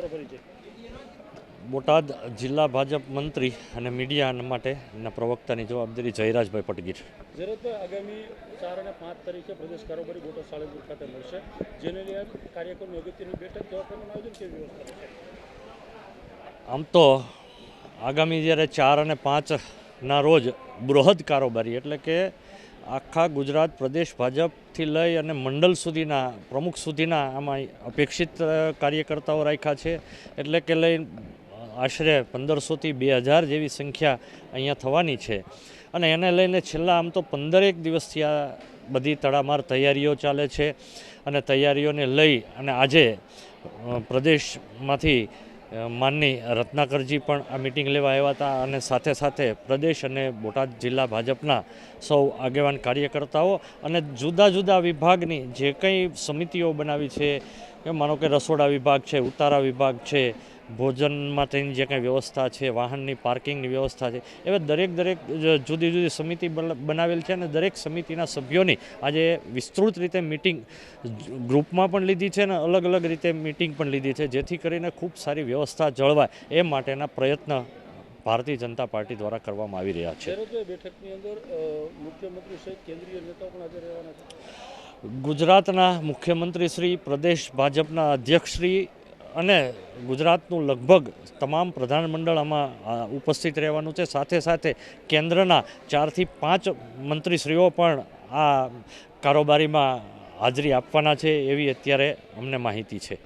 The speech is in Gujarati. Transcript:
કારોબારી છે? બોટાદ જિલ્લા ભાજપ મંત્રી અને મીડિયા માટે એના પ્રવક્તાની જવાબદારી જયરાજભાઈ પટગીર. જયરાજભાઈ, આગામી 4 અને 5 તારીખે પ્રદેશ કારોબારી બોટાદ સાળંગપુર ખાતે મળશે, જેને લઈને કાર્યક્રમની અગત્યની બેઠક કેવા પ્રકારનું આયોજન કેવી વ્યવસ્થા રહેશે? આમ તો આગામી જ્યારે 4 અને 5ના રોજ બૃહદ કારોબારી એટલે કે આખા ગુજરાત પ્રદેશ ભાજપથી લઈ અને મંડળ સુધીના પ્રમુખ સુધીના આમાં અપેક્ષિત કાર્યકર્તાઓ રાખ્યા છે. એટલે કે લઈ આશરે 1500થી 2000 જેવી સંખ્યા અહીંયા થવાની છે. અને એને લઈને છેલ્લા આમ તો 15 દિવસથી આ બધી તડામાર તૈયારીઓ ચાલે છે. અને તૈયારીઓને લઈ અને આજે પ્રદેશમાંથી માનની રત્નાકરજી પણ આ મિટિંગ લેવા આવ્યા હતા. અને સાથે સાથે પ્રદેશ અને બોટાદ જિલ્લા ભાજપના સૌ આગેવાન કાર્યકર્તાઓ અને જુદા જુદા વિભાગની જે કંઈ સમિતિઓ બનાવી છે, કે માનો કે રસોડા વિભાગ છે, ઉતારા વિભાગ છે, ભોજન માટેની જે કંઈ વ્યવસ્થા છે, વાહનની પાર્કિંગની વ્યવસ્થા છે, એવા દરેક જુદી જુદી સમિતિ બનાવેલ છે. અને દરેક સમિતિના સભ્યોની આજે વિસ્તૃત રીતે મિટિંગ ગ્રુપમાં પણ લીધી છે અને અલગ અલગ રીતે મિટિંગ પણ લીધી છે, જેથી કરીને ખૂબ સારી વ્યવસ્થા જળવાય એ માટેના પ્રયત્ન ભારતીય જનતા પાર્ટી દ્વારા કરવામાં આવી રહ્યા છે. બેઠકની અંદર મુખ્યમંત્રી સહિત કેન્દ્રીય નેતાઓ પણ હાજર રહેવાના છે. ગુજરાતના મુખ્યમંત્રી શ્રી, પ્રદેશ ભાજપના અધ્યક્ષ શ્રી અને ગુજરાતનું લગભગ તમામ પ્રધાનમંડળ આમાં ઉપસ્થિત રહેવાનું છે. સાથે સાથે કેન્દ્રના 4 થી 5 મંત્રીશ્રીઓ પણ આ કારોબારીમાં હાજરી આપવાના છે એવી અત્યારે અમને માહિતી છે.